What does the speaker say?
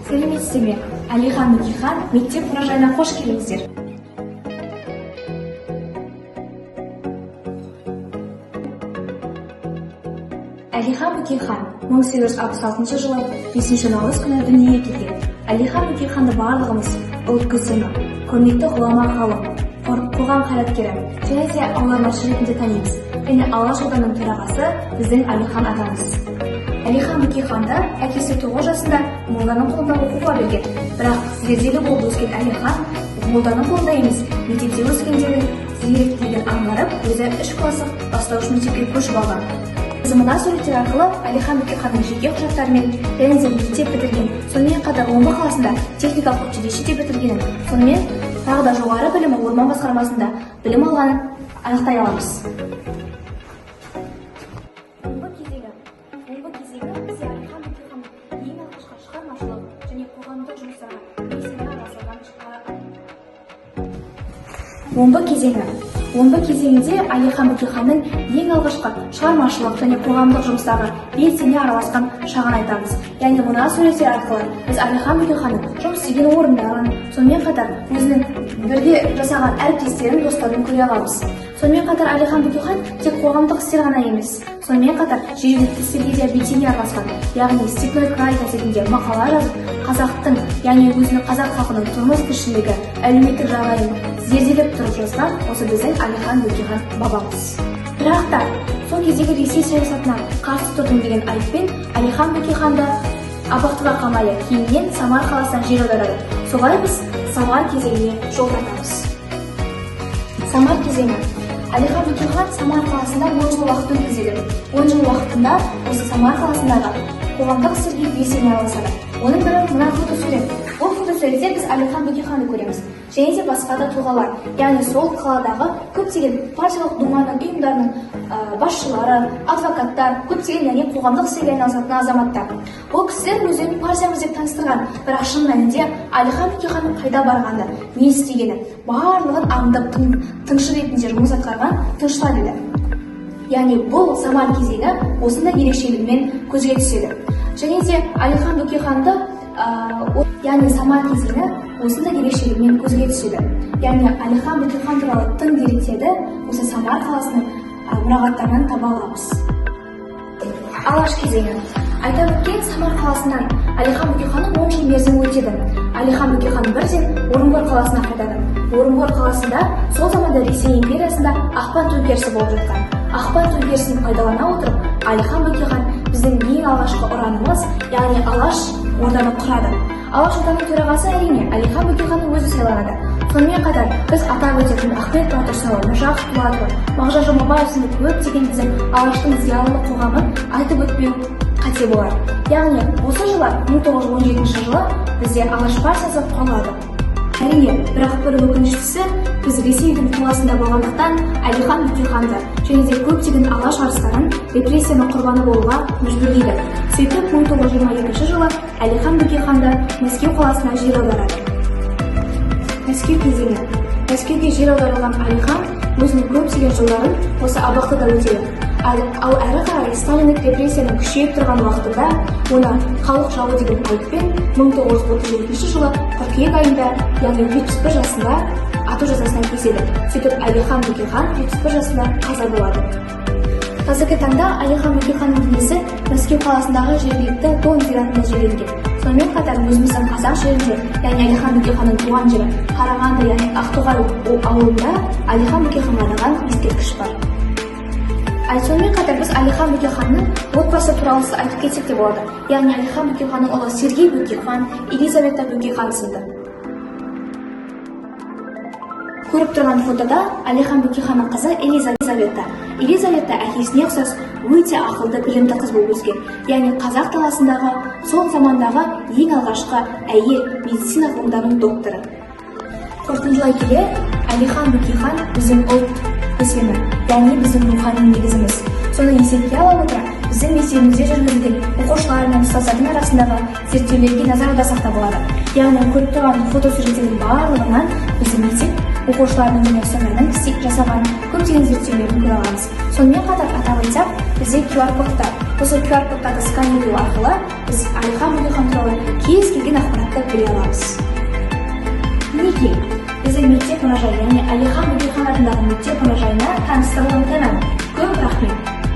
Сәлеметсіздер ме? Әлихан Бөкейхан мектеп мұражайына қош келдіңіздер. Әлихан Бөкейхан 1866 жылы 5 наурыз күні дүниеге келген. Әлихан Бөкейханды барлығымыз ұлт көсемі, көрнекті ғұлама ғалым, қоғам қайраткері және де аудармашы ретінде танимыз. Және Алаш ауданының төрағасы біздің Әлихан атамыз. Әлихан Бөкейханды әкесі 9 жасында молданың қолында оқуға берген. Бірақ зерделі болып өскен Әлихан молданың қолында емес, мектепте өскендегі зеректілігін аңғарып, өзі 3 класстық бастауыш мектепке көшіп алған. Біз мына суреттер арқылы Әлихан Бөкейханның жеке құжаттарымен және де мектеп бітірген, сонымен қатар Омбы қаласында техникалық училище бітіргенін, сонымен тағы да жоғары білімі орман басқармасында білім алғанын анықтай аламыз. Омбы кезеңі бізде Әлихан Бөкейханның ең алғашқы шығармашылық және қоғамдық жұмыстарға белсене араласқан. Омбы кезеңінде Әлихан Бөкейханның ең алғашқы шығармашылық және қоғамдық жұмыстарға белсене араласқан шағын айтамыз. Яғни мына суреттер арқылы біз Әлихан Бөкейханның жұмыс істеген орындарын, сонымен қатар өзінің бірге жасаған әріптестерін, достарын көре аламыз. Сонымен қатар Әлихан Бөкейхан тек қоғамдық істер ғана емес, сонымен қатар жергілікті істерге де белсене араласқан. Яғни степной край газетінде мақала жазып, қазақтың, яғни өзінің қазақ халқының тұрмыс тіршілігі, әлеуметтік жағдайын зерделеп тұрып жазған осы біздің Әлихан Бөкейхан бабамыз. Бірақ та сол кездегі Ресей саясатына қарсы тұрдым деген айыппен Әлихан Бөкейханды абақтыға қамайды, кейіннен Самар қаласынан жер аударады. Солай біз Самар кезеңіне жол тартамыз. Самар кезеңі. Әлихан Бөкейхан Самар қаласында 10 жыл уақыт өткізеді. 10 жыл уақытында осы Самар қаласындағы қоғамдық істерге белсене араласады. Оның бірі мына фотосурет. Бұл фотосуретте біз Әлихан Бөкейханды көреміз. Және де басқа да тұлғалар, яғни сол қаладағы көптеген партиялық думаның ұйымдарының басшылары, адвокаттар, көптеген яғни қоғамдық істерге айналысатын азаматтар. Бұл кісілер өздерін партиямыз деп таныстырған, бірақ шын мәнінде Әлихан Бөкейханның қайда барғаны, не істегені, барлығын аңдып тыңшы ретінде жұмыс атқарған тыңшылар еді. Яғни бұл Самар кезеңі осындай ерекшелігімен көзге түседі. Және де Әлихан Бөкейханды яғни Самар кезеңі осындай ерекшелігімен көзге түседі. Яғни Әлихан Бөкейхан туралы тың деректерді осы Самар қаласының мұрағаттарынан таба аламыз. Алаш кезеңі. Айта өткен Самар қаласынан Әлихан Бөкейханның 10 жыл мерзімі өтеді. Әлихан Бөкейхан бірден Орынбор қаласына қайтады. Орынбор қаласында сол заманда Ресей империясында ақпан төңкерісі болып жатқан. Ақпан төңкерісін пайдалана отырып, Әлихан Бөкейхан біздің ең алғашқы ұранымыз, яғни Алаш орданы құрады. Алаш орданың төрағасы әрине Әлихан Бөкейханның өзі сайланады. Сонымен қатар біз атап өтетін Ахмет Байтұрсынұлы, Міржақып Дулатұлы, Мағжан Жұмабаев сынды көптеген біздің Алаштың зиялы қоғамын айтып өтпеу қате болар. Яғни осы жылы 1917 жылы бізде Алаш партиясы құрылады. Әрине, бірақ бір өкініштісі, біз Ресейдің қоластында болғандықтан Әлихан Бөкейханды және де көптеген алаш арыстарын репрессияның құрбаны болуға мәжбүрлейді. Сөйтіп 1922 жылы Әлихан Бөкейханды Мәскеу қаласына жер аударады. Мәскеу кезеңі. Мәскеуге жер аударылған Әлихан өзінің көптеген жылдарын осы абақтыда өтеді. Ал әрі қарай Сталиндік репрессияның күшейіп тұрған уақытында оны халық жауы деген айыппен 1937 жылы қыркүйек айында, яғни 71 жасында ату жазасынан кеседі. Сөйтіп Әлихан Бөкейхан 71 жасында қаза болады. Қазіргі таңда Әлихан Бөкейханның денесі Мәскеу қаласындағы жергілікті Дон зиратына жерленген. Сонымен қатар өзіміздің қазақ жерінде, яғни Әлихан Бөкейханның туған жері Қарағанды, яғни Ақтоғай ауылында Әлихан Бөкейханға арналған ескерткіш бар. Сонымен қатар біз Әлихан Бөкейханның отбасы туралы айтып кетсек те болады. Яғни Әлихан Бөкейханның ұлы Сергей Бөкейхан, Елизавета Бөкейхан сынды. Көріп тұрған фотода Әлихан Бөкейханның қызы Елизавета. Елизавета әкесіне ұқсас өте ақылды, білімді қыз болып өскен. Яғни қазақ даласындағы сол замандағы ең алғашқы әйел медицина ғылымдарының докторы. Қорытындылай келе, Әлихан Бөкейхан біздің ұлт көсемі, яғни біздің рухани негізіміз. Соны есепке ала отыра, біздің мектебімізде жүргізілген оқушылар мен ұстаздардың арасындағы зерттеулерге назар аударсақ та болады. Яғни көріп тұрған фотосуреттердің барлығынан біздің мектеп оқушыларының және ұстаздарының жасаған көптеген зерттеулерін көре аламыз. Сонымен қатар атап айтсақ, бізде QR-кодтар. Осы QR-кодтарды скан ету арқылы біз Әлихан Бөкейхан туралы kez kelgan ақпаратты біле аламыз. Мінекей, біздің мектеп мұражайы, яғни Әлихан Бөкейхан атындағы мектеп мұражайына таныстырылым тәмам. Көп рахмет.